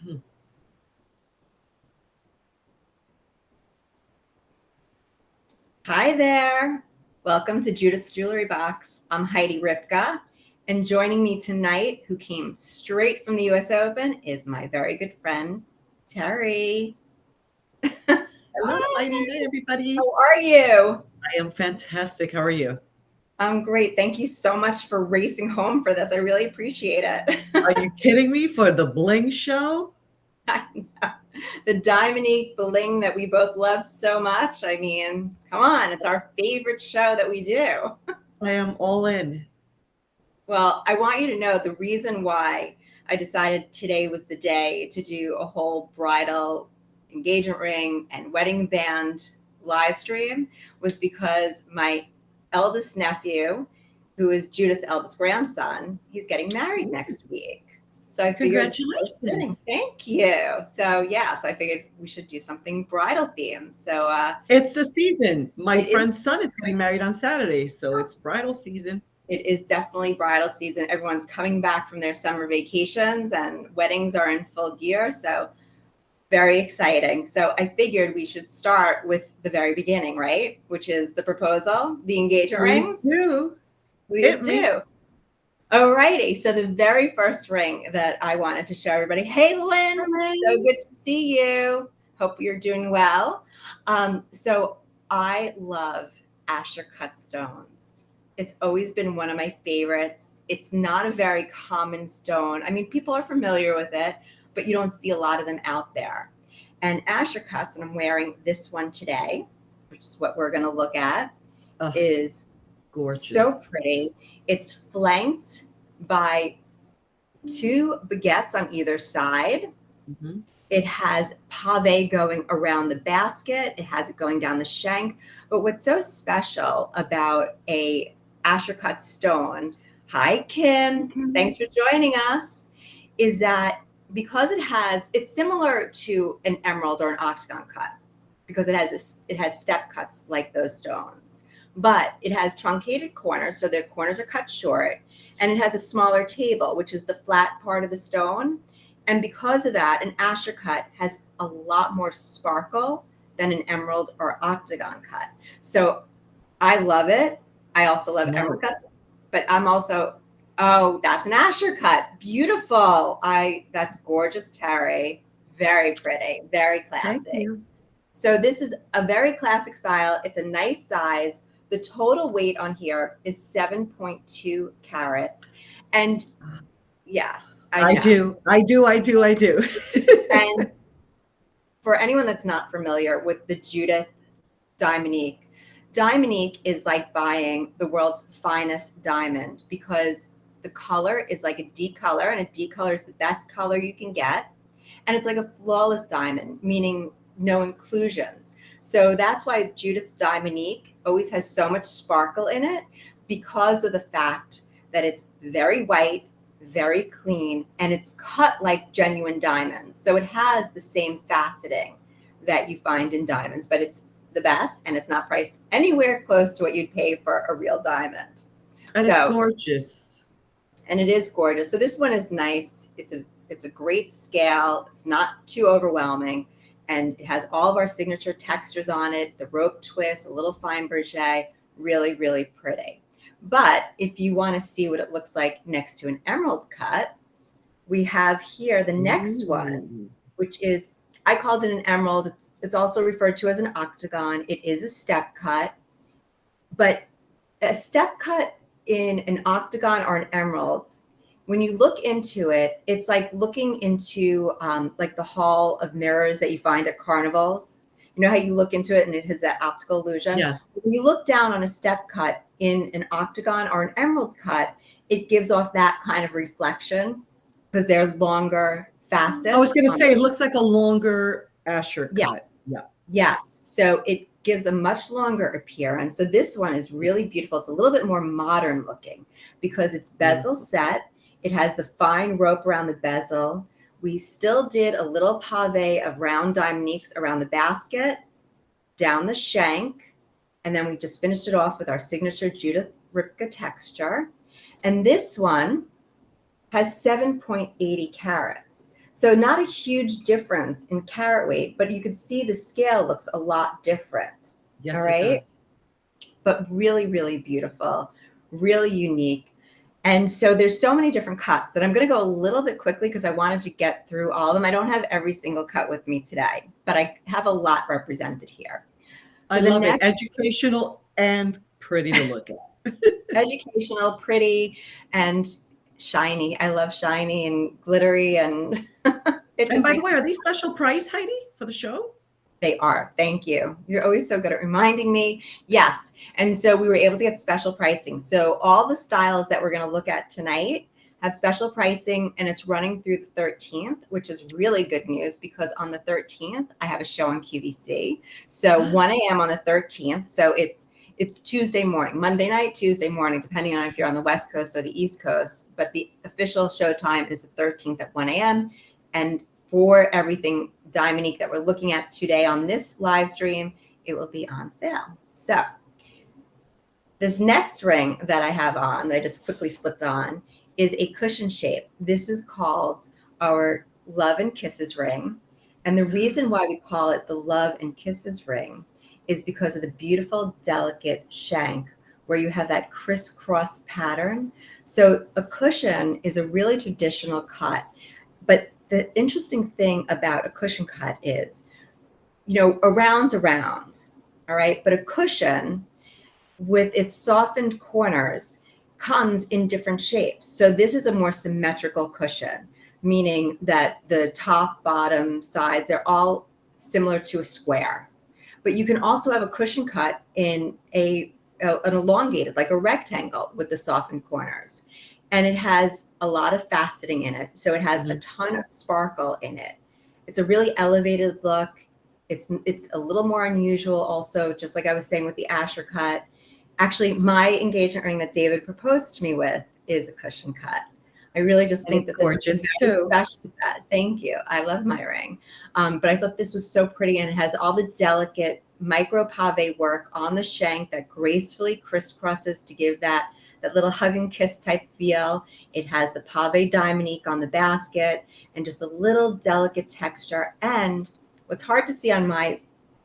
Hmm. Hi there. Welcome to Judith's Jewelry Box. I'm Heidi Ripka, and joining me tonight, who came straight from the US Open, is my very good friend, Terry. Hello, Heidi. Hi, everybody. How are you? I am fantastic. How are you? I'm great. Thank you so much for racing home for this. I really appreciate it. Are you kidding me for the Bling show? I know. The Diamonique Bling that we both love so much. I mean, come on, it's our favorite show that we do. I am all in. Well, I want you to know the reason why I decided today was the day to do a whole bridal engagement ring and wedding band live stream was because my eldest nephew, who is Judith's eldest grandson, he's getting married next week. So I figured it's so fitting. Congratulations. Thank you. So I figured we should do something bridal themed. So It's the season. My it is friend's son is getting married on Saturday, so it's bridal season. it is definitely bridal season. Everyone's coming back from their summer vacations and weddings are in full gear. So very exciting. So I figured we should start with the very beginning, right? Which is the proposal, the engagement Please rings. do. Please Hit me. do. Alrighty. So the very first ring that I wanted to show everybody. Hey, Lynn. So good to see you. Hope you're doing well. So I love Asher cut stones. It's always been one of my favorites. It's not a very common stone. I mean, people are familiar with it, but you don't see a lot of them out there. And Asher cuts, and I'm wearing this one today, which is what we're going to look at, is Gorgeous. so pretty. It's flanked by two baguettes on either side. Mm-hmm. It has pave going around the basket. It has it going down the shank. But what's so special about a Asher cut stone, hi Kim, thanks for joining us, is that because it's similar to an emerald or an octagon cut because it has step cuts like those stones, but it has truncated corners, so the corners are cut short, and it has a smaller table, which is the flat part of the stone. And because of that, an Asher cut has a lot more sparkle than an emerald or octagon cut. So I love it. I also love emerald cuts, but I'm also, that's an Asher cut. Beautiful. That's gorgeous, Terry. Very pretty, very classic. Thank you. So this is a very classic style. It's a nice size. The total weight on here is 7.2 carats. And yes, I know. I do. And for anyone that's not familiar with the Judith Diamonique, Diamonique is like buying the world's finest diamond because the color is like a D color, and a D color is the best color you can get. And it's like a flawless diamond, meaning no inclusions. So that's why Judith's Diamonique always has so much sparkle in it, because of the fact that it's very white, very clean, and it's cut like genuine diamonds. So it has the same faceting that you find in diamonds, but it's the best, and it's not priced anywhere close to what you'd pay for a real diamond. And it's gorgeous. And it is gorgeous. So this one is nice. It's a great scale. It's not too overwhelming, and it has all of our signature textures on it, the rope twist, a little fine brochet, really, really pretty. But if you want to see what it looks like next to an emerald cut, we have here the next one, which is, I called it an emerald. It's also referred to as an octagon. It is a step cut, but a step cut in an octagon or an emerald, when you look into it, it's like looking into like the hall of mirrors that you find at carnivals. You know how you look into it and it has that optical illusion? Yes. When you look down on a step cut in an octagon or an emerald cut, it gives off that kind of reflection because they're longer facets. I was going to say, it looks like a longer Asher cut. Yeah. Yes. So it gives a much longer appearance. So this one is really beautiful. It's a little bit more modern looking because it's bezel set. It has the fine rope around the bezel. We still did a little pave of round Diamoniques around the basket, down the shank, and then we just finished it off with our signature Judith Ripka texture. And this one has 7.80 carats. So not a huge difference in carat weight, but you can see the scale looks a lot different. Yes, All it right. does. But really, really beautiful, really unique. And so there's so many different cuts that I'm going to go a little bit quickly because I wanted to get through all of them. I don't have every single cut with me today, but I have a lot represented here. So I love it. Educational and pretty to look at. Educational, pretty, and shiny. I love shiny and glittery, and it And just by the makes way, are these special price, Heidi, for the show? They are. Thank you. You're always so good at reminding me. Yes. And so we were able to get special pricing. So all the styles that we're going to look at tonight have special pricing, and it's running through the 13th, which is really good news because on the 13th, I have a show on QVC. So 1 a.m. on the 13th. So it's Tuesday morning, Monday night, Tuesday morning, depending on if you're on the West Coast or the East Coast. But the official show time is the 13th at 1 a.m. And for everything Diamonique that we're looking at today on this live stream, it will be on sale. So this next ring that I have on, that I just quickly slipped on, is a cushion shape. This is called our Love and Kisses ring. And the reason why we call it the Love and Kisses ring is because of the beautiful, delicate shank where you have that crisscross pattern. So a cushion is a really traditional cut, but the interesting thing about a cushion cut is, a round's a round, all right? But a cushion with its softened corners comes in different shapes. So this is a more symmetrical cushion, meaning that the top, bottom, sides, they're all similar to a square. But you can also have a cushion cut in an elongated, like a rectangle with the softened corners. And it has a lot of faceting in it. So it has a ton of sparkle in it. It's a really elevated look. It's a little more unusual also, just like I was saying with the Asher cut. Actually, my engagement ring that David proposed to me with is a cushion cut. I really just think that this is very special. Thank you. I love my ring. But I thought this was so pretty, and it has all the delicate micro pave work on the shank that gracefully crisscrosses to give that little hug and kiss type feel. It has the pave Diamonique on the basket and just a little delicate texture. And what's hard to see on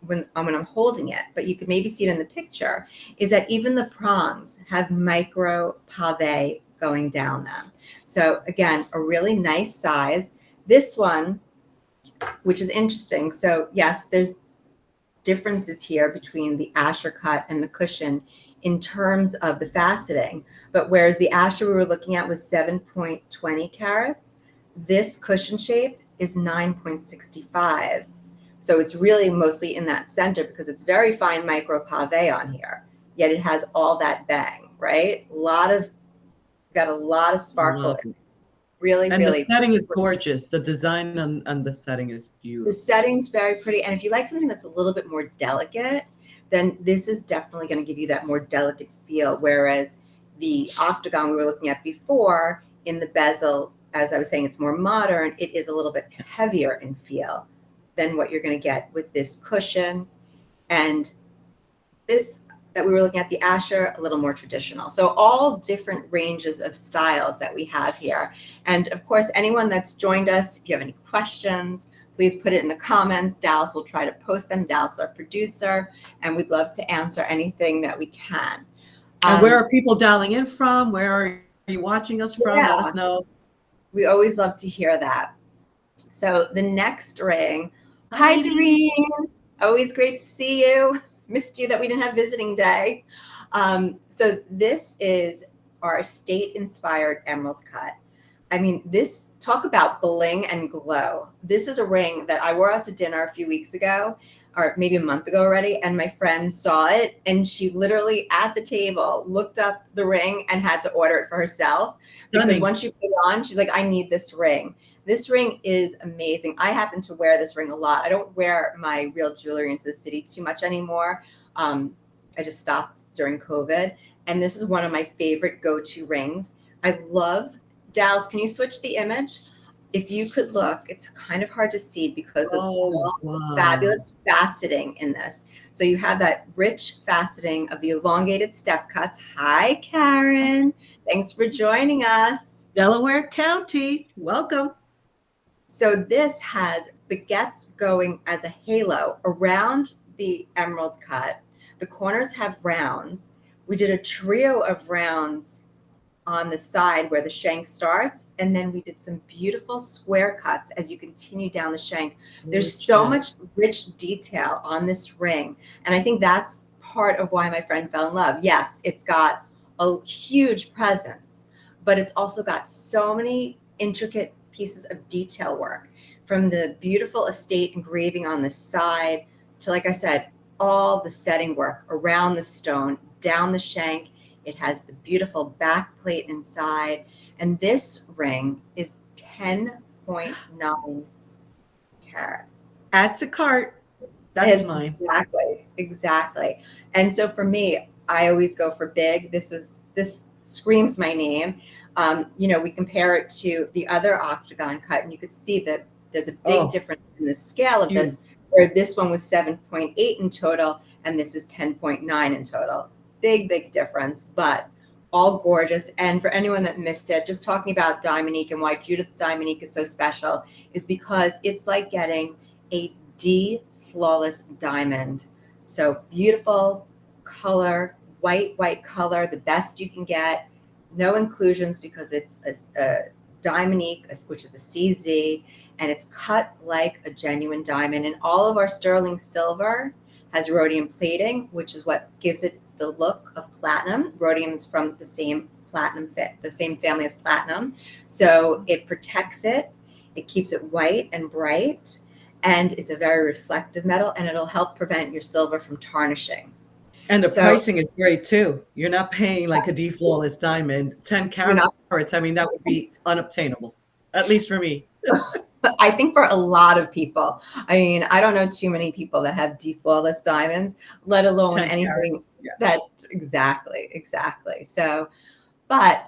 when I'm holding it, but you could maybe see it in the picture, is that even the prongs have micro pave going down them. So again, a really nice size. This one, which is interesting. So yes, there's differences here between the Asher cut and the cushion in terms of the faceting. But whereas the Asher we were looking at was 7.20 carats, this cushion shape is 9.65. So it's really mostly in that center because it's very fine micro pave on here, yet it has all that bang, right? Got a lot of sparkle in it. Really, and really. The setting is gorgeous. The design on the setting is beautiful. The setting's very pretty. And if you like something that's a little bit more delicate, then this is definitely going to give you that more delicate feel. Whereas the octagon we were looking at before in the bezel, as I was saying, it's more modern. It is a little bit heavier in feel than what you're going to get with this cushion. And this that we were looking at, the Asher, a little more traditional. So all different ranges of styles that we have here. And of course, anyone that's joined us, if you have any questions, please put it in the comments. Dallas will try to post them. Dallas is our producer, and we'd love to answer anything that we can. And where are people dialing in from? Where are you watching us from? Let us know. We always love to hear that. So the next ring. Hi, Doreen. Always great to see you. Missed you that we didn't have visiting day. So this is our estate-inspired emerald cut. I mean, talk about bling and glow. This is a ring that I wore out to dinner a few weeks ago, or maybe a month ago already, and my friend saw it, and she literally at the table looked up the ring and had to order it for herself. Because once she put it on, she's like, I need this ring. This ring is amazing. I happen to wear this ring a lot. I don't wear my real jewelry into the city too much anymore. I just stopped during COVID. And this is one of my favorite go-to rings. I love, Dallas, can you switch the image? If you could look, it's kind of hard to see because of the fabulous faceting in this. So you have that rich faceting of the elongated step cuts. Hi, Karen. Thanks for joining us. Delaware County, welcome. So this has baguettes going as a halo around the emerald cut. The corners have rounds. We did a trio of rounds on the side where the shank starts, and then we did some beautiful square cuts as you continue down the shank. There's so much rich detail on this ring, and I think that's part of why my friend fell in love. Yes, it's got a huge presence, but it's also got so many intricate pieces of detail work, from the beautiful estate engraving on the side to, like I said, all the setting work around the stone, down the shank. It has the beautiful back plate inside. And this ring is 10.9 carats. Add to cart. That's mine. Exactly. And so for me, I always go for big. This screams my name. We compare it to the other octagon cut, and you could see that there's a big difference in the scale of this, where this one was 7.8 in total, and this is 10.9 in total. Big difference, but all gorgeous. And for anyone that missed it, just talking about Diamonique and why Judith Diamonique is so special is because it's like getting a D flawless diamond. So beautiful color, white color, the best you can get. No inclusions because it's a Diamonique, which is a CZ, and it's cut like a genuine diamond. And all of our sterling silver has rhodium plating, which is what gives it the look of platinum. Rhodium is from the same the same family as platinum. So it protects it. It keeps it white and bright. And it's a very reflective metal, and it'll help prevent your silver from tarnishing. And the pricing is great too. You're not paying like a D flawless diamond, 10 carats. I mean, that would be unobtainable, at least for me. I think for a lot of people. I mean, I don't know too many people that have D flawless diamonds, let alone anything that exactly. So, but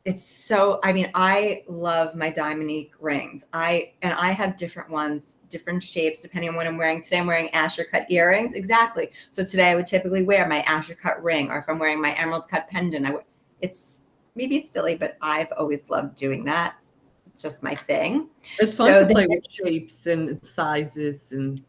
it's so, I mean, I love my Diamonique rings. I have different ones, different shapes, depending on what I'm wearing. Today I'm wearing Asher cut earrings. Exactly. So today I would typically wear my Asher cut ring, or if I'm wearing my emerald cut pendant, maybe it's silly, but I've always loved doing that. It's just my thing. It's fun to play with shapes and sizes, and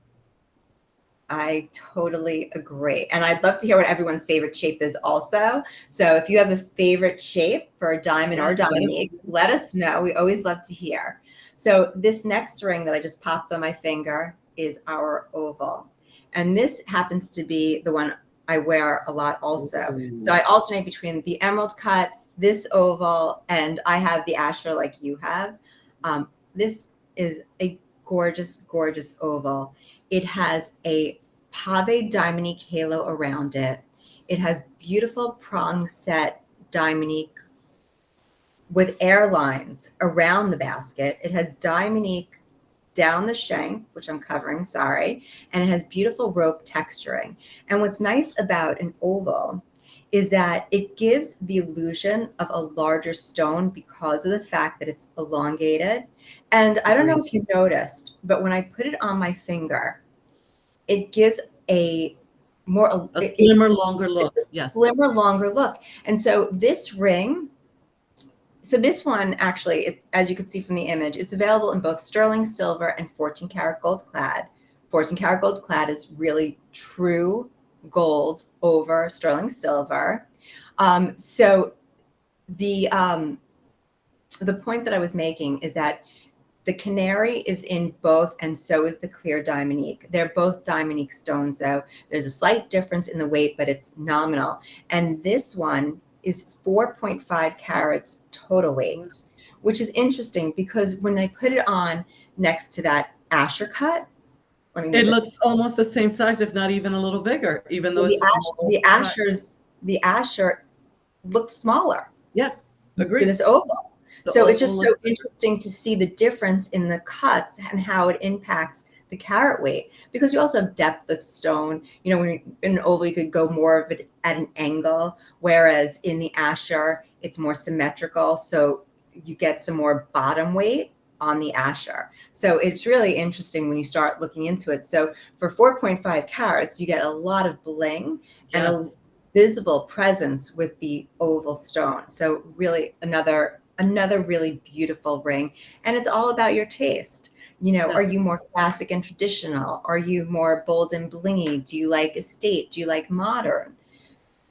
I totally agree. And I'd love to hear what everyone's favorite shape is also. So if you have a favorite shape for a diamond or Diamonique, let us know. We always love to hear. So this next ring that I just popped on my finger is our oval. And this happens to be the one I wear a lot also. Ooh. So I alternate between the emerald cut, this oval, and I have the Asher like you have. This is a gorgeous oval. It has a pave Diamonique halo around it. It has beautiful prong set Diamonique with air lines around the basket. It has Diamonique down the shank, which I'm covering, and it has beautiful rope texturing. And what's nice about an oval is that it gives the illusion of a larger stone because of the fact that it's elongated. And I don't know if you noticed, but when I put it on my finger, it gives a slimmer, longer look. Yes. Slimmer, longer look. And so this ring, this one actually, as you can see from the image, it's available in both sterling silver and 14 karat gold clad. 14 karat gold clad is really true gold over sterling silver. So the point that I was making is that the canary is in both, and so is the clear Diamonique. They're both Diamonique stones, though. There's a slight difference in the weight, but it's nominal. And this one is 4.5 carats total weight, which is interesting because when I put it on next to that Asher cut, it looks almost the same size, if not even a little bigger, even though the Asher looks smaller. Yes, agreed. To this oval. So it's just so interesting to see the difference in the cuts and how it impacts the carat weight, because you also have depth of stone. When you're in an oval, you could go more of it at an angle, whereas in the Asher, it's more symmetrical. So you get some more bottom weight on the Asher. So it's really interesting when you start looking into it. So for 4.5 carats, you get a lot of bling and a visible presence with the oval stone. So really another another really beautiful ring. And it's all about your taste. You know, are Yes. you more classic and traditional? Are you more bold and blingy? Do you like estate? Do you like modern?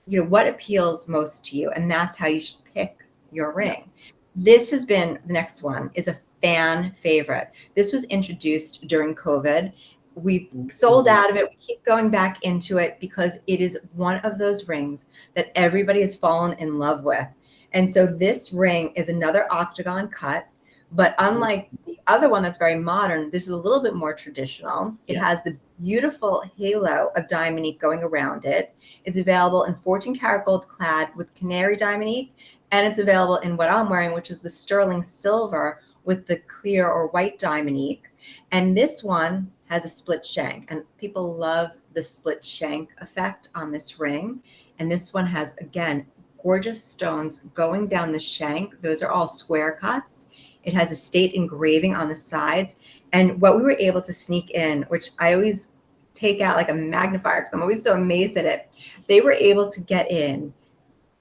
You know, what appeals most to you? And that's how you should pick your Yeah. ring. This has been, the next one is a fan favorite. This was introduced during COVID. We sold Ooh. out of it. We keep going back into it because it is one of those rings that everybody has fallen in love with. And so this ring is another octagon cut, but unlike the other one that's very modern, this is a little bit more traditional. It Yeah. has the beautiful halo of Diamonique going around it. It's available in 14 karat gold clad with canary Diamonique, and it's available in what I'm wearing, which is the sterling silver with the clear or white Diamonique. And this one has a split shank, and people love the split shank effect on this ring. And this one has, again, gorgeous stones going down the shank. Those are all square cuts. It has a state engraving on the sides. And what we were able to sneak in, which I always take out like a magnifier because I'm always so amazed at it, they were able to get in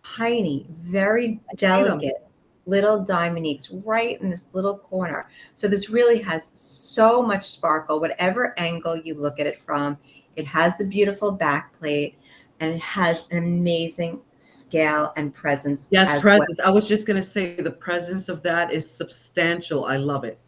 tiny, very delicate little Diamoniques right in this little corner. So this really has so much sparkle, whatever angle you look at it from. It has the beautiful back plate, and it has an amazing scale and presence Yes, as well. presence. I was just going to say the presence of that is substantial. I love it.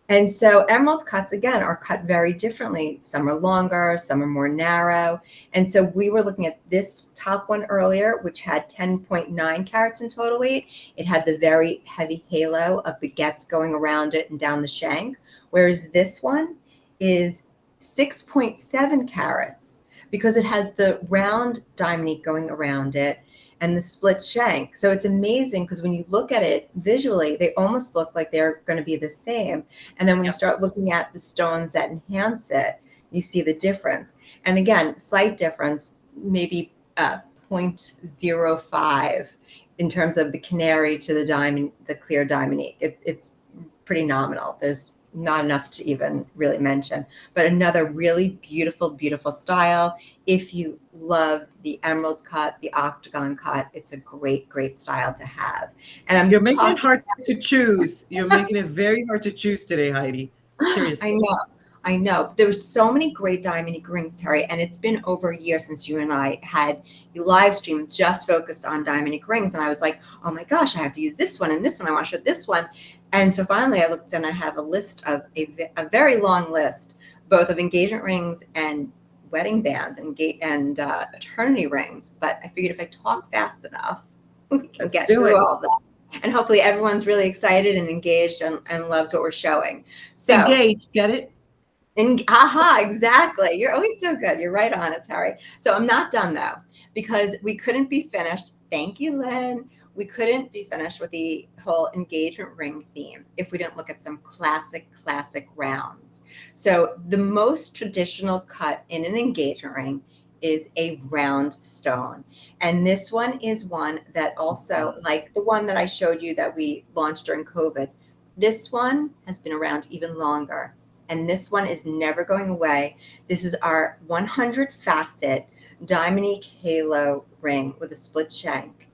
And so emerald cuts, again, are cut very differently. Some are longer, some are more narrow. And so we were looking at this top one earlier, which had 10.9 carats in total weight. It had the very heavy halo of baguettes going around it and down the shank, whereas this one is 6.7 carats because it has the round Diamonique going around it and the split shank. So it's amazing because when you look at it visually, they almost look like they're going to be the same. And then when you start looking at the stones that enhance it, you see the difference. And again, slight difference, maybe 0.05 in terms of the canary to the diamond, the clear Diamonique. It's pretty nominal. There's not enough to even really mention, but another really beautiful, beautiful style. If you love the emerald cut, the octagon cut, it's a great, great style to have. And You're making it hard to choose. You're making it very hard to choose today, Heidi. Seriously. I know. There were so many great Diamonique rings, Terry, and it's been over a year since you and I had a live stream just focused on Diamonique rings. And I was like, oh my gosh, I have to use this one and this one. I want to show this one. And so finally I looked and I have a list of a very long list, both of engagement rings and wedding bands and eternity rings. But I figured if I talk fast enough, we can get through all that. And hopefully everyone's really excited and engaged and loves what we're showing. So engaged, get it? Exactly. You're always so good. You're right on it, Terry. So I'm not done though, because we couldn't be finished. Thank you, Lynn. We couldn't be finished with the whole engagement ring theme if we didn't look at some classic rounds. So the most traditional cut in an engagement ring is a round stone. And this one is one that also, like the one that I showed you that we launched during COVID, this one has been around even longer. And this one is never going away. This is our 100 facet Diamonique halo ring with a split shank.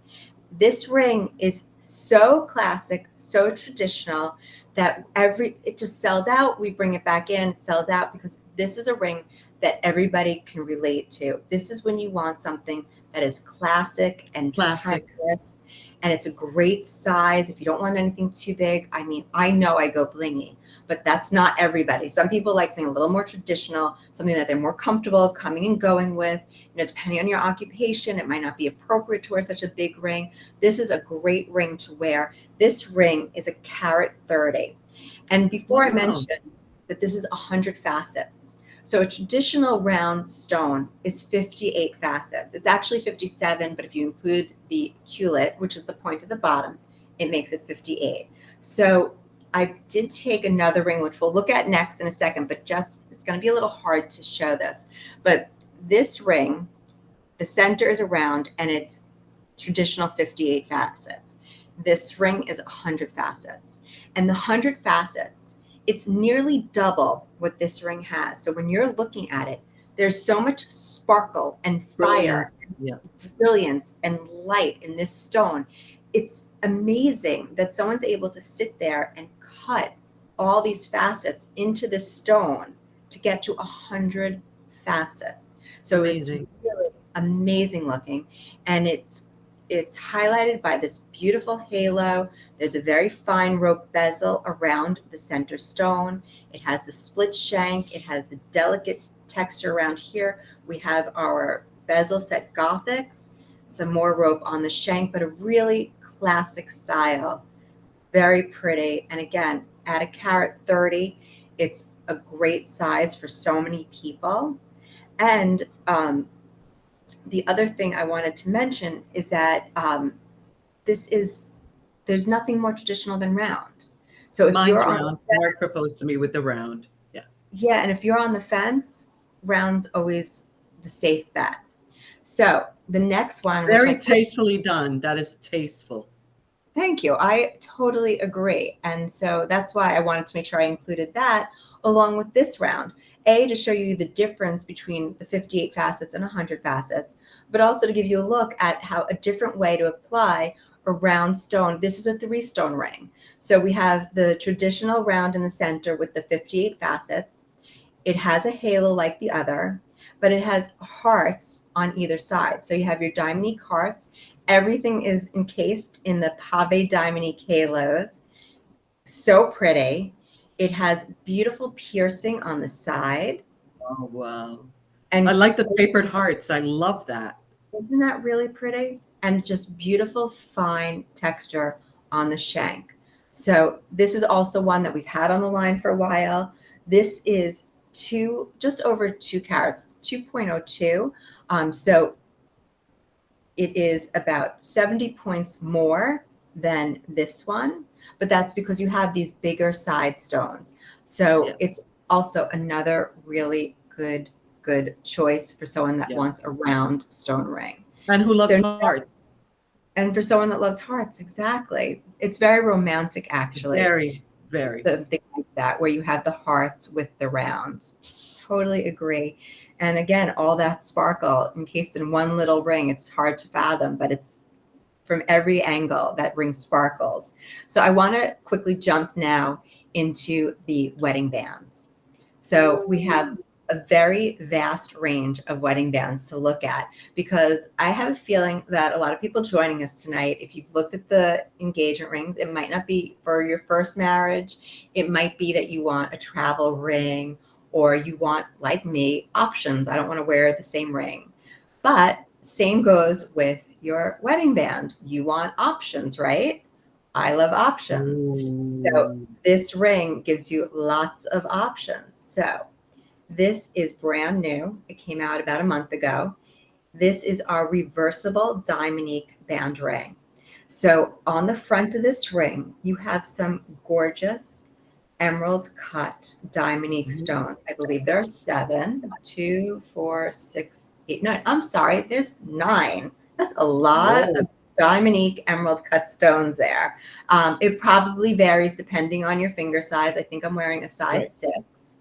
This ring is so classic, so traditional that it just sells out. We bring it back in, it sells out because this is a ring that everybody can relate to. This is when you want something that is classic and timeless, and it's a great size. If you don't want anything too big, I mean, I know I go blingy, but that's not everybody. Some people like something a little more traditional, something that they're more comfortable coming and going with. You know, depending on your occupation, it might not be appropriate to wear such a big ring. This is a great ring to wear. This ring is a carat 30. And before I mentioned that this is 100 facets. So a traditional round stone is 58 facets. It's actually 57, but if you include the culet, which is the point at the bottom, it makes it 58. So I did take another ring, which we'll look at next in a second, but just, it's going to be a little hard to show this. But this ring, the center is a round and it's traditional 58 facets. This ring is 100 facets. And the 100 facets, it's nearly double what this ring has. So when you're looking at it, there's so much sparkle and fire, brilliance and light in this stone. it's amazing that someone's able to sit there and cut all these facets into the stone to get to 100 facets. So Amazing. it's really amazing looking, and it's highlighted by this beautiful halo. There's a very fine rope bezel around the center stone. It has the split shank. It has the delicate texture around here. We have our bezel set Gothics, some more rope on the shank, but a really classic style. Very pretty. And again, at $1.30, it's a great size for so many people. And the other thing I wanted to mention is that there's nothing more traditional than round. So if Mine's you're on round. the Mark fence, proposed to me with the round. Yeah. yeah, and if you're on the fence, round's always the safe bet. So the next one, Very tastefully done. That is tasteful. thank you. I totally agree. And so that's why I wanted to make sure I included that along with this round. To show you the difference between the 58 facets and 100 facets, but also to give you a look at how a different way to apply a round stone. This is a 3-stone ring. So we have the traditional round in the center with the 58 facets. It has a halo like the other, but it has hearts on either side. So you have your Diamonique hearts. Everything is encased in the pave Diamonique halos. So pretty. It has beautiful piercing on the side. Oh, wow. And I like the tapered hearts. I love that. isn't that really pretty? And just beautiful, fine texture on the shank. So this is also one that we've had on the line for a while. This is just over 2 carats. It's 2.02. So it is about 70 points more than this one, but that's because you have these bigger side stones. So it's also another really good choice for someone that wants a round stone ring. And who loves hearts. And for someone that loves hearts, exactly. It's very romantic, actually. Very, very. Something like that, where you have the hearts with the round. Totally agree. And again, all that sparkle encased in one little ring. It's hard to fathom, but it's from every angle that ring sparkles. So I want to quickly jump now into the wedding bands. So we have a very vast range of wedding bands to look at, because I have a feeling that a lot of people joining us tonight, if you've looked at the engagement rings, it might not be for your first marriage. It might be that you want a travel ring, or you want, like me, options. I don't want to wear the same ring. But same goes with your wedding band. You want options, right? I love options. So this ring gives you lots of options. So this is brand new. It came out about a month ago. This is our reversible Diamonique band ring. So on the front of this ring, you have some gorgeous emerald cut Diamonique stones. I believe there are 7, 2, 4, 6, 8, 9. I'm sorry, there's 9. That's a lot of Diamonique emerald cut stones there. It probably varies depending on your finger size. I think I'm wearing a size 6.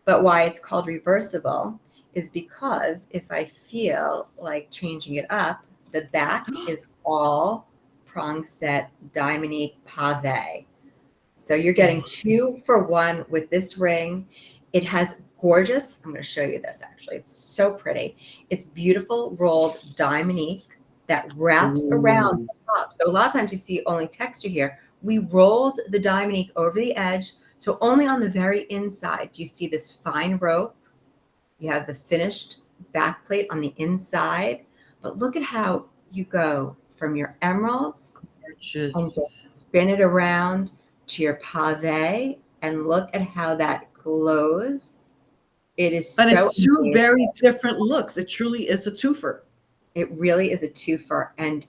But why it's called reversible is because if I feel like changing it up, the back is all prong set Diamonique pave. So you're getting 2 for 1 with this ring. It has gorgeous, I'm going to show you this actually. It's so pretty. It's beautiful rolled Diamonique that wraps around the top. So a lot of times you see only texture here. We rolled the Diamonique over the edge. So only on the very inside do you see this fine rope. You have the finished back plate on the inside. But look at how you go from your emeralds and just spin it around to your pave, and look at how that glows. It is but so it's 2 amazing. very different looks. It truly is a twofer. It really is a twofer. And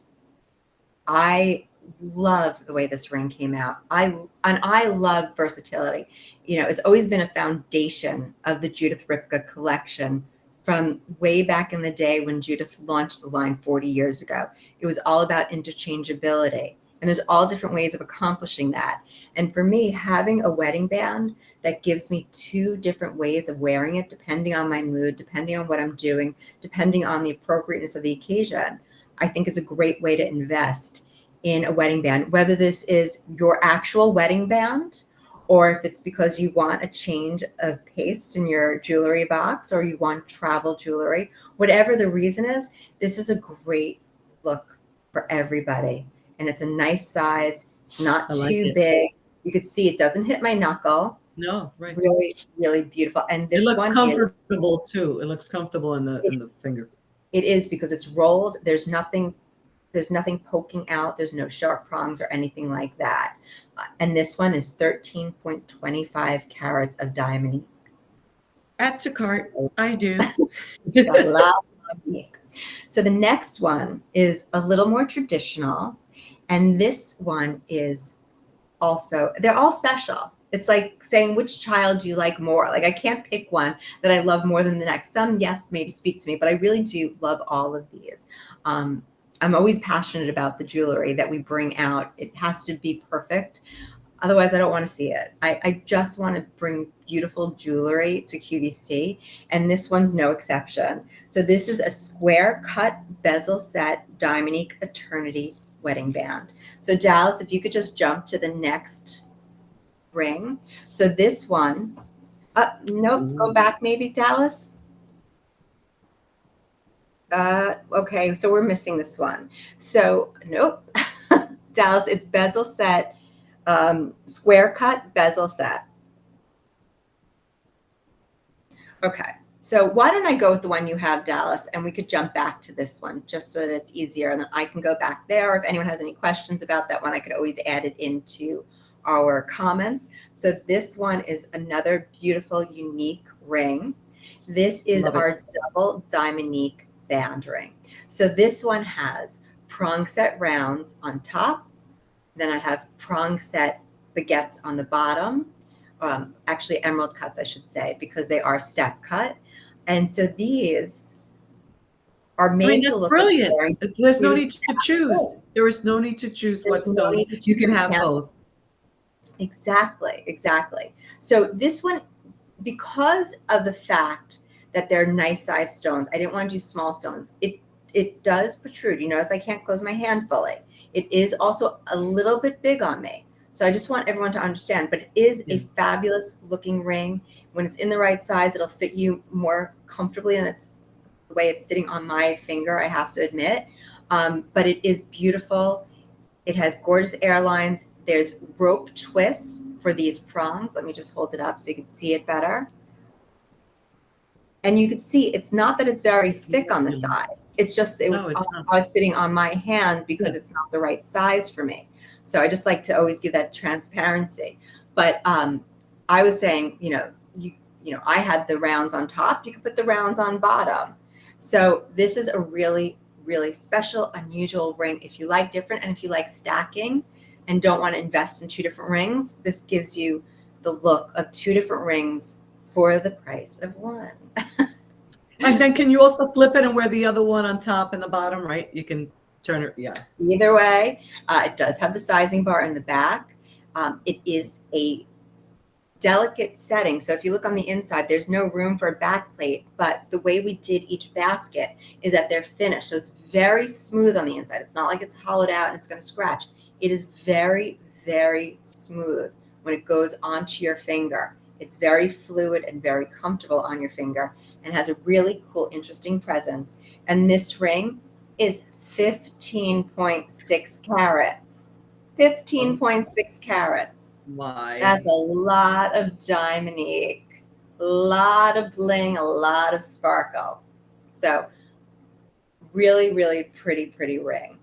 I love the way this ring came out. I love versatility. You know, it's always been a foundation of the Judith Ripka collection from way back in the day when Judith launched the line 40 years ago. It was all about interchangeability. And there's all different ways of accomplishing that. And for me, having a wedding band that gives me 2 different ways of wearing it, depending on my mood, depending on what I'm doing, depending on the appropriateness of the occasion, I think is a great way to invest in a wedding band, whether this is your actual wedding band or if it's because you want a change of pace in your jewelry box or you want travel jewelry, whatever the reason is, this is a great look for everybody. And it's a nice size. It's not too big. You could see it doesn't hit my knuckle. No, right. Really, really beautiful. And this it looks one comfortable too. It looks comfortable in the finger. It is because it's rolled. There's nothing poking out. There's no sharp prongs or anything like that. And this one is 13.25 carats of Diamonique. Add to cart. I do. I love Diamonique. So the next one is a little more traditional. And this one is also, they're all special. It's like saying, which child do you like more? Like, I can't pick one that I love more than the next. Some, yes, maybe speak to me, but I really do love all of these. I'm always passionate about the jewelry that we bring out. It has to be perfect. Otherwise, I don't want to see it. I just want to bring beautiful jewelry to QVC, and this one's no exception. So this is a square cut bezel set Diamonique Eternity wedding band. So Dallas, if you could just jump to the next ring. So this one, nope, go back maybe, Dallas. Okay, so we're missing this one. So nope, Dallas, it's bezel set, square cut bezel set. Okay, so why don't I go with the one you have, Dallas, and we could jump back to this one just so that it's easier, and then I can go back there. If anyone has any questions about that one, I could always add it into our comments. So this one is another beautiful, unique ring. This is our double Diamonique band ring. So this one has prong set rounds on top. Then I have prong set baguettes on the bottom. Actually emerald cuts, I should say, because they are step cut. And so these are made to look brilliant. Like there's no need to choose. There is no need to choose what stone. You can have both. Exactly, exactly. So this one, because of the fact that they're nice size stones, I didn't want to do small stones. It does protrude. You notice I can't close my hand fully. It is also a little bit big on me. So I just want everyone to understand, but it is a fabulous looking ring. When it's in the right size, it'll fit you more comfortably, and it's the way it's sitting on my finger, I have to admit. But it is beautiful. It has gorgeous airlines. There's rope twists for these prongs. Let me just hold it up so you can see it better. And you can see it's not that it's very thick on the side. It's just it's sitting on my hand because it's not the right size for me. So I just like to always give that transparency. But I was saying, I had the rounds on top. You could put the rounds on bottom. So this is a really, really special, unusual ring. If you like different and if you like stacking and don't want to invest in two different rings, this gives you the look of two different rings for the price of one. And then can you also flip it and wear the other one on top and the bottom, right? You can turn it, yes. Either way, it does have the sizing bar in the back. It is a delicate setting. So if you look on the inside, there's no room for a back plate, but the way we did each basket is that they're finished. So it's very smooth on the inside. It's not like it's hollowed out and it's going to scratch. It is very, very smooth when it goes onto your finger. It's very fluid and very comfortable on your finger and has a really cool, interesting presence. And this ring is 15.6 carats. 15.6 carats. Why? That's a lot of Diamonique, a lot of bling, a lot of sparkle. So really, really pretty, pretty ring.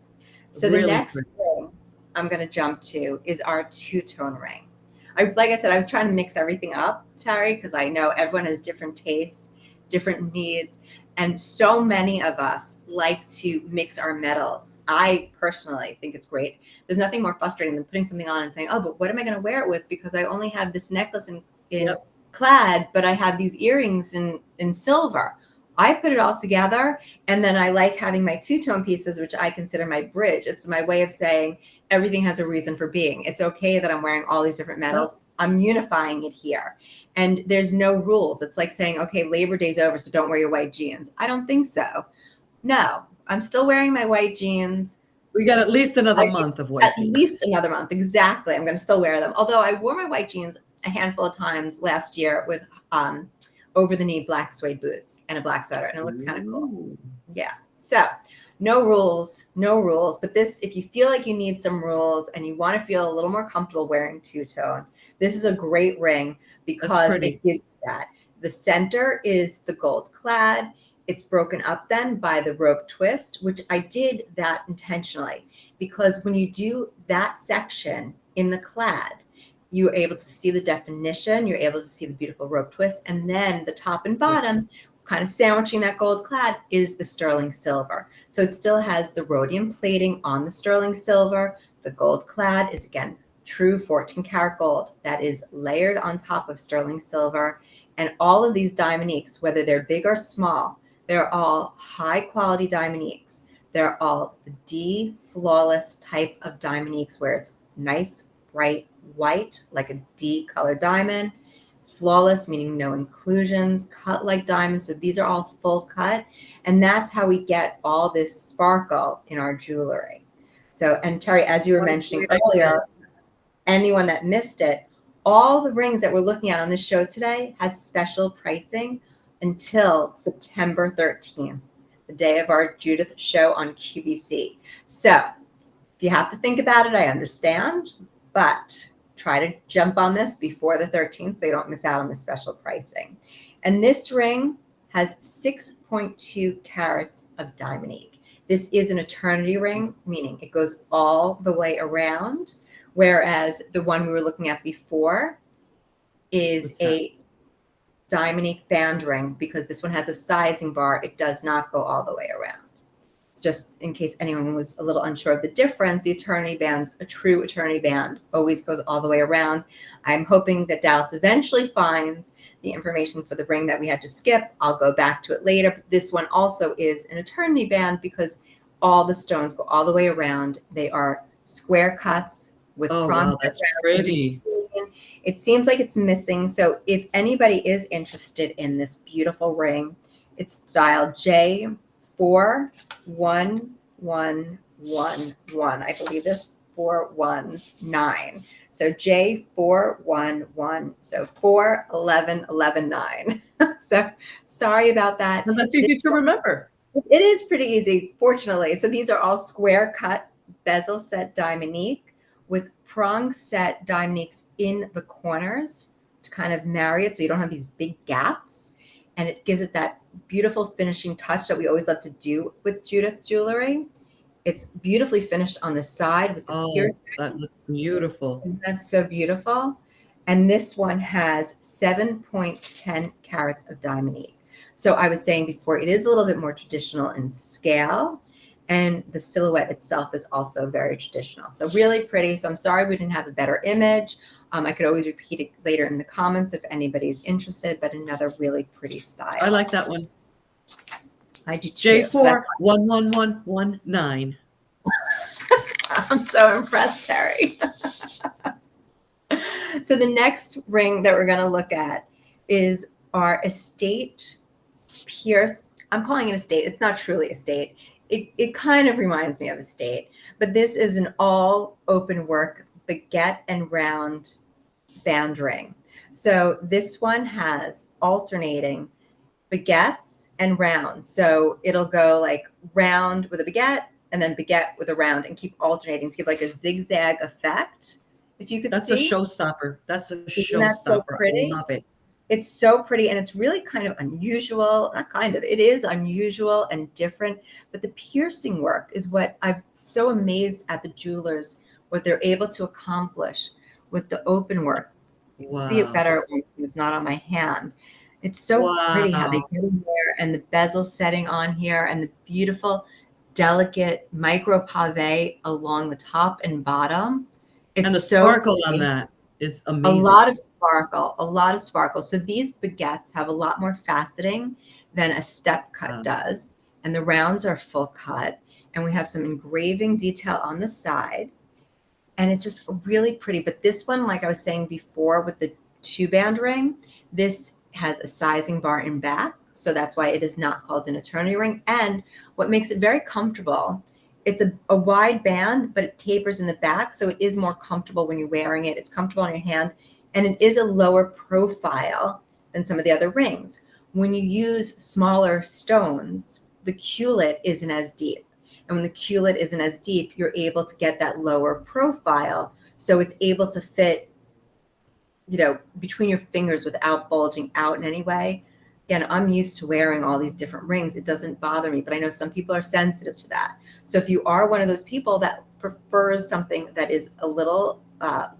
So the next ring I'm going to jump to is our two-tone ring. Like I said, I was trying to mix everything up, Terry, because I know everyone has different tastes, different needs. And so many of us like to mix our metals. I personally think it's great. There's nothing more frustrating than putting something on and saying, oh, but what am I going to wear it with? Because I only have this necklace in clad, but I have these earrings in silver. I put it all together, and then I like having my two-tone pieces, which I consider my bridge. It's my way of saying everything has a reason for being. It's okay that I'm wearing all these different metals. I'm unifying it here. And there's no rules. It's like saying, okay, Labor Day's over, so don't wear your white jeans. I don't think so. No, I'm still wearing my white jeans. We got at least another month of white At jeans. least another month. Exactly. I'm going to still wear them. Although I wore my white jeans a handful of times last year with over the knee black suede boots and a black sweater. And it looks kind of cool. Yeah. So no rules, but this, if you feel like you need some rules and you want to feel a little more comfortable wearing two-tone, this is a great ring because it gives you that. The center is the gold clad. It's broken up then by the rope twist, which I did that intentionally because when you do that section in the clad, you're able to see the definition, you're able to see the beautiful rope twist, and then the top and bottom, kind of sandwiching that gold clad, is the sterling silver. So it still has the rhodium plating on the sterling silver. The gold clad is, again, true 14 karat gold that is layered on top of sterling silver. And all of these Diamoniques, whether they're big or small, they're all high quality Diamoniques. They're all the D flawless type of Diamoniques where it's nice, bright white, like a D colored diamond. Flawless, meaning no inclusions, cut like diamonds. So these are all full cut. And that's how we get all this sparkle in our jewelry. So, and Terry, as you were mentioning earlier, anyone that missed it, all the rings that we're looking at on this show today has special pricing until September 13th, the day of our Judith show on QVC. So if you have to think about it, I understand, but try to jump on this before the 13th so you don't miss out on the special pricing. And this ring has 6.2 carats of Diamonique. This is an eternity ring, meaning it goes all the way around, whereas the one we were looking at before is a Diamonique band ring because this one has a sizing bar. It does not go all the way around. It's just in case anyone was a little unsure of the difference, the eternity band's a true eternity band, always goes all the way around. I'm hoping that Dallas eventually finds the information for the ring that we had to skip. I'll go back to it later. But this one also is an eternity band because all the stones go all the way around. They are square cuts with prongs. Wow, that's pretty. It seems like it's missing. So if anybody is interested in this beautiful ring, it's style J41111. I believe this 419. So J411. So 411119. So sorry about that. And that's easy to remember. It is pretty easy, fortunately. So these are all square cut bezel set Diamonique with prong set Diamoniques in the corners to kind of marry it so you don't have these big gaps. And it gives it that beautiful finishing touch that we always love to do with Judith jewelry. It's beautifully finished on the side with the piercing. That looks beautiful. Isn't that so beautiful? And this one has 7.10 carats of Diamonique. So I was saying before, it is a little bit more traditional in scale. And the silhouette itself is also very traditional. So really pretty. So I'm sorry we didn't have a better image. I could always repeat it later in the comments if anybody's interested, but another really pretty style. I like that one. I do too. J41119. I'm so impressed, Terry. So the next ring that we're going to look at is our estate pierce. I'm calling it estate. It's not truly estate. It kind of reminds me of estate, but this is an all open work baguette and round band ring. So this one has alternating baguettes and rounds. So it'll go like round with a baguette and then baguette with a round and keep alternating to give like a zigzag effect. If you could see. That's a showstopper. That's a showstopper. That so pretty? I love it. It's so pretty, and it's really kind of unusual. Not kind of, it is unusual and different, but the piercing work is what I'm so amazed at the jewelers, what they're able to accomplish with the open work. You can see it better when it's not on my hand. It's so pretty how they get in there, and the bezel setting on here, and the beautiful, delicate micro pave along the top and bottom. It's and the sparkle on that is amazing. A lot of sparkle. So these baguettes have a lot more faceting than a step cut does. And the rounds are full cut. And we have some engraving detail on the side. And it's just really pretty. But this one, like I was saying before with the 2-band ring, this has a sizing bar in back. So that's why it is not called an eternity ring. And what makes it very comfortable It's a wide band, but it tapers in the back. So it is more comfortable when you're wearing it. It's comfortable on your hand, and it is a lower profile than some of the other rings. When you use smaller stones, the culet isn't as deep. And when the culet isn't as deep, you're able to get that lower profile. So it's able to fit, between your fingers without bulging out in any way. Again, I'm used to wearing all these different rings. It doesn't bother me, but I know some people are sensitive to that. So if you are one of those people that prefers something that is a little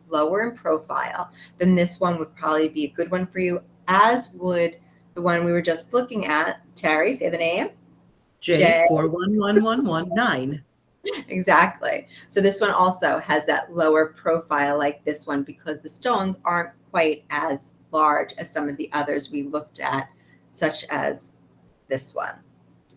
lower in profile, then this one would probably be a good one for you, as would the one we were just looking at. Terry, say the name. J411119. Exactly. So this one also has that lower profile like this one, because the stones aren't quite as large as some of the others we looked at, such as this one.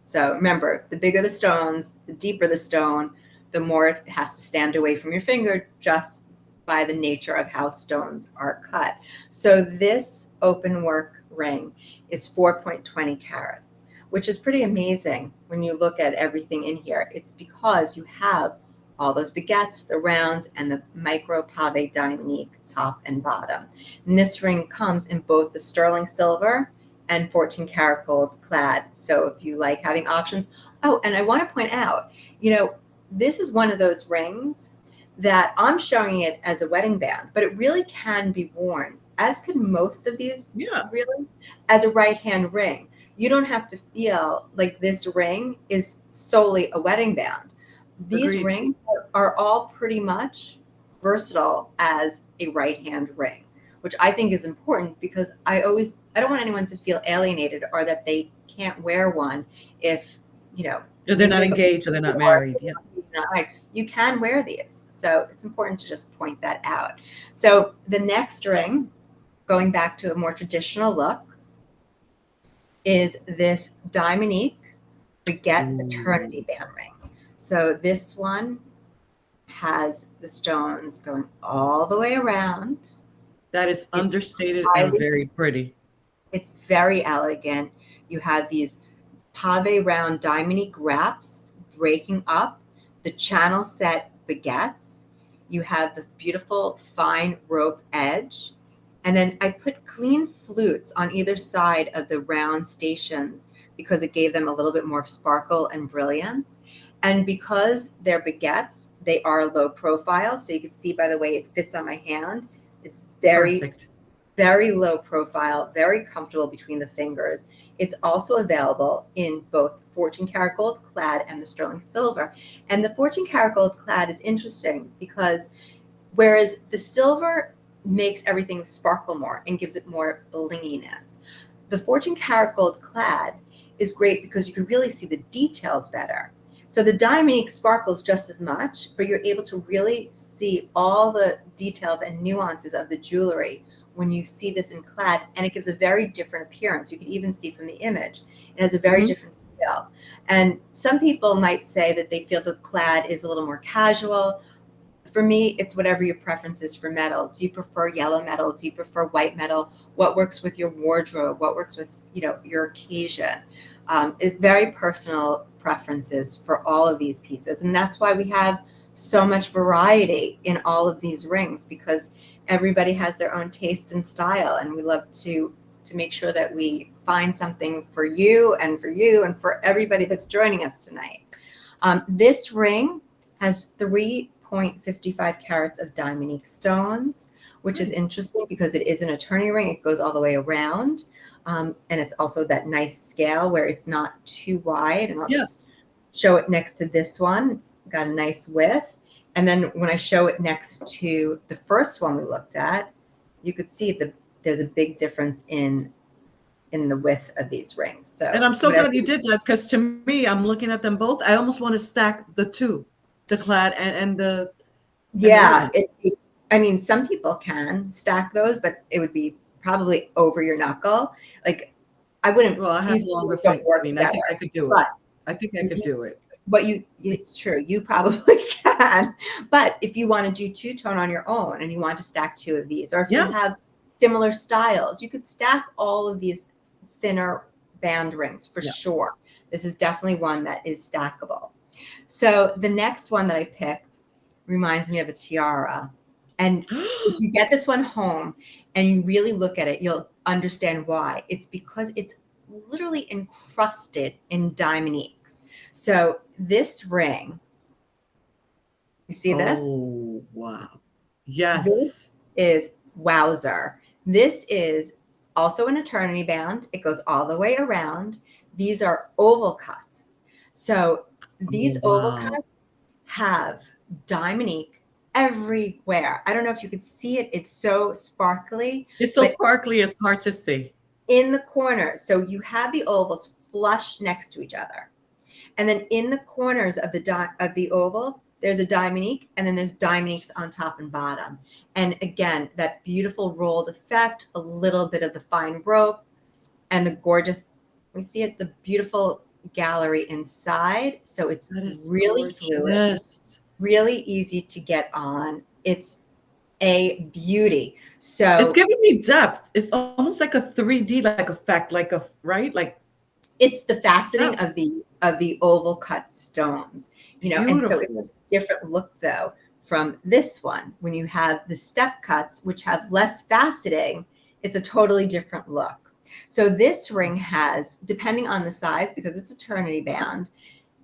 So remember, the bigger the stones, the deeper the stone, the more it has to stand away from your finger, just by the nature of how stones are cut. So this open work ring is 4.20 carats, which is pretty amazing when you look at everything in here. It's because you have all those baguettes, the rounds, and the micro pave Diamonique top and bottom. And this ring comes in both the sterling silver and 14 karat gold clad. So if you like having options. Oh, and I want to point out, this is one of those rings that I'm showing it as a wedding band, but it really can be worn, as could most of these, really, as a right-hand ring. You don't have to feel like this ring is solely a wedding band. These Agreed. rings are all pretty much versatile as a right-hand ring, which I think is important, because I don't want anyone to feel alienated or that they can't wear one if, they're not engaged or they're not married. Yeah. You can wear these. So it's important to just point that out. So the next ring, going back to a more traditional look, is this Diamonique Baguette Eternity Band ring. So this one has the stones going all the way around. That is understated and very pretty. It's very elegant. You have these pave round Diamonique wraps breaking up the channel set baguettes. You have the beautiful fine rope edge. And then I put clean flutes on either side of the round stations because it gave them a little bit more sparkle and brilliance. And because they're baguettes, they are low profile. So you can see by the way it fits on my hand, it's Perfect. very low profile, very comfortable between the fingers. It's also available in both 14 karat gold clad and the sterling silver. And the 14 karat gold clad is interesting because whereas the silver makes everything sparkle more and gives it more blinginess, the 14 karat gold clad is great because you can really see the details better. So the Diamonique sparkles just as much, but you're able to really see all the details and nuances of the jewelry when you see this in clad, and it gives a very different appearance. You can even see from the image, it has a very different feel. And some people might say that they feel the clad is a little more casual. For me, it's whatever your preference is for metal. Do you prefer yellow metal? Do you prefer white metal? What works with your wardrobe? What works with, your occasion? It's very personal preferences for all of these pieces. And that's why we have so much variety in all of these rings, because everybody has their own taste and style. And we love to make sure that we find something for you and for everybody that's joining us tonight. This ring has 3.55 carats of Diamonique stones, which is interesting because it is an attorney ring. It goes all the way around. And it's also that nice scale where it's not too wide. And I'll just show it next to this one. It's got a nice width. And then when I show it next to the first one we looked at, you could see there's a big difference in the width of these rings. So, and I'm so glad you did that, because to me, I'm looking at them both. I almost want to stack the two, the clad and the. Yeah. I mean, some people can stack those, but it would be probably over your knuckle. Like I wouldn't. Well, I have these longer don't feet. work I mean, together. I think I could do it. But I think I could do it. But it's true. You probably can. But if you want to do two-tone on your own and you want to stack two of these, or if you have similar styles, you could stack all of these thinner band rings for sure. This is definitely one that is stackable. So the next one that I picked reminds me of a tiara. And if you get this one home and you really look at it, you'll understand why. It's because it's literally encrusted in Diamoniques. So this ring, you see this? Oh, wow. This Yes. is wowzer. This is also an eternity band. It goes all the way around. These are oval cuts. So these Oh, oval wow. cuts have Diamonique everywhere. I don't know if you could see it. It's so sparkly, It's so but sparkly, it's hard to see. in the corner, so you have the ovals flush next to each other. And then in the corners of the ovals, there's a Diamonique, and then there's Diamoniques on top and bottom. And again, that beautiful rolled effect, a little bit of the fine rope, and the gorgeous, we see it, the beautiful gallery inside. So it's That is really fluid, gorgeous. really easy to get on. It's a beauty. It's So giving me depth. It's almost like a 3D like effect, like a right? Like it's the faceting that of the oval cut stones, and so it's a beautiful. different look though from this one. When you have the step cuts, which have less faceting, it's a totally different look. So this ring has, depending on the size, because it's eternity band,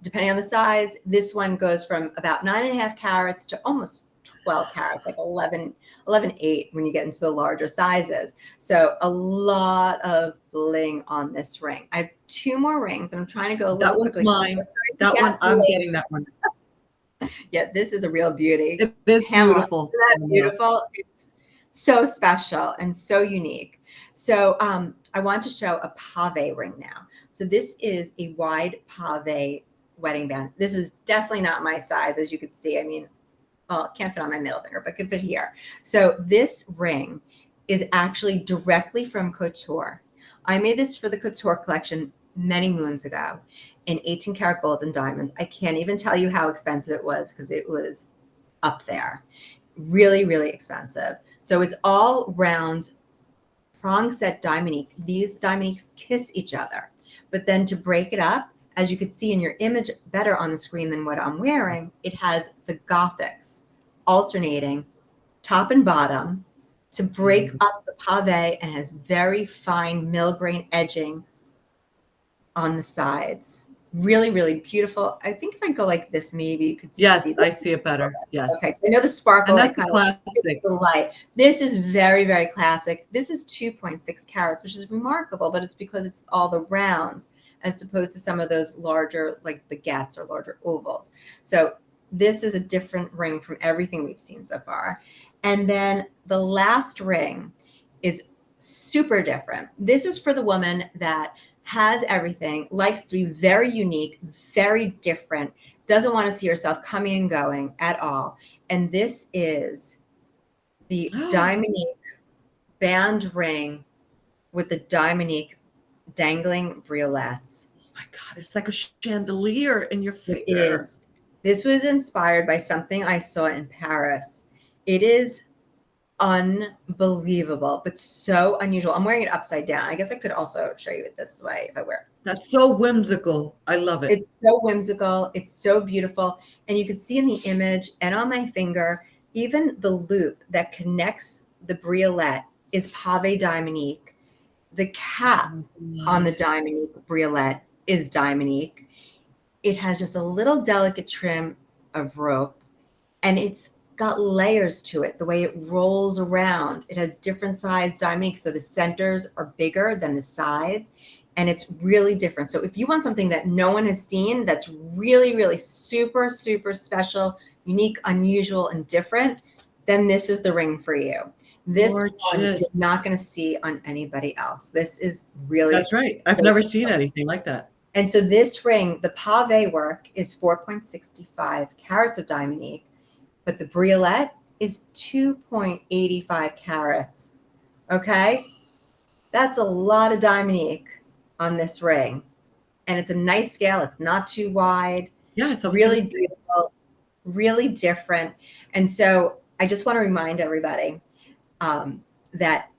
depending on the size, this one goes from about 9.5 carats to almost 12 carats, like 11.8 when you get into the larger sizes. So a lot of bling on this ring. I have two more rings, and I'm trying to go a That little one's quickly. mine. That one, I'm getting that one. Yeah, this is a real beauty. It is Pamela, beautiful. isn't that beautiful? It's so special and so unique. So I want to show a pave ring now. So this is a wide pave wedding band. This is definitely not my size, as you can see. I mean, well, it can't fit on my middle finger, but could fit here. So this ring is actually directly from couture. I made this for the couture collection many moons ago in 18 karat gold and diamonds. I can't even tell you how expensive it was because it was up there. Really, really expensive. So it's all round prong set Diamonique. These Diamoniques kiss each other. But then to break it up, as you could see in your image better on the screen than what I'm wearing, it has the Gothics alternating top and bottom to break up the pave, and has very fine mill grain edging on the sides. Really, really beautiful. I think if I go like this, maybe you could see Yes, this. I see it better. Yes. Okay, so I know the sparkle, And like that's the kind of classic. the light. This is very, very classic. This is 2.6 carats, which is remarkable, but it's because it's all the rounds as opposed to some of those larger, like baguettes or larger ovals. So this is a different ring from everything we've seen so far. And then the last ring is super different. This is for the woman that has everything, likes to be very unique, very different, doesn't want to see herself coming and going at all. And this is the Diamonique band ring with the Diamonique dangling briolettes. Oh my God, it's like a chandelier in your It finger. is. This was inspired by something I saw in Paris. It is unbelievable, but so unusual. I'm wearing it upside down. I guess I could also show you it this way if I wear it. That's so whimsical. I love it. It's so whimsical. It's so beautiful. And you can see in the image and on my finger, even the loop that connects the briolette is pave Diamonique. The cap on the Diamonique briolette is Diamonique. It has just a little delicate trim of rope, and it's got layers to it, the way it rolls around. It has different size Diamoniques, so the centers are bigger than the sides, and it's really different. So if you want something that no one has seen, that's really, really super, super special, unique, unusual, and different, then this is the ring for you. This one you're Gorgeous. not going to see on anybody else. This is really That's right. I've so never seen anything like that. and so this ring, the pave work is 4.65 carats of Diamonique, but the briolette is 2.85 carats. Okay? That's a lot of Diamonique on this ring. And it's a nice scale. It's not too wide. Yes, I was Really gonna say. beautiful, really different. And so I just want to remind everybody that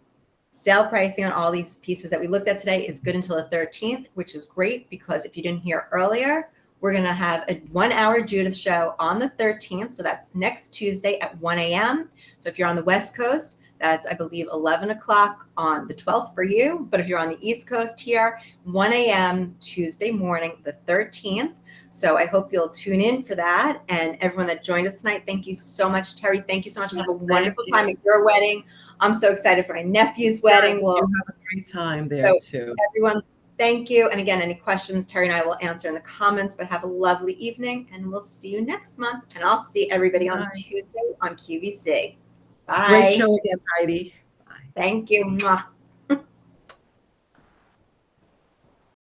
sale pricing on all these pieces that we looked at today is good until the 13th, which is great because if you didn't hear earlier, We're going to have a 1-hour Judith show on the 13th. So that's next Tuesday at 1 a.m. So if you're on the West Coast, that's, I believe, 11 o'clock on the 12th for you. But if you're on the East Coast here, 1 a.m. Tuesday morning, the 13th. So I hope you'll tune in for that. And everyone that joined us tonight, thank you so much, Terry. Thank you so much. Have a wonderful time at your wedding. I'm so excited for my nephew's wedding. Yes, We'll you have a great time there too. Everyone, thank you. And again, any questions, Terry and I will answer in the comments, but have a lovely evening and we'll see you next month. And I'll see everybody on Tuesday on QVC. Bye. Great show again, Heidi. Bye. Thank you. Mwah.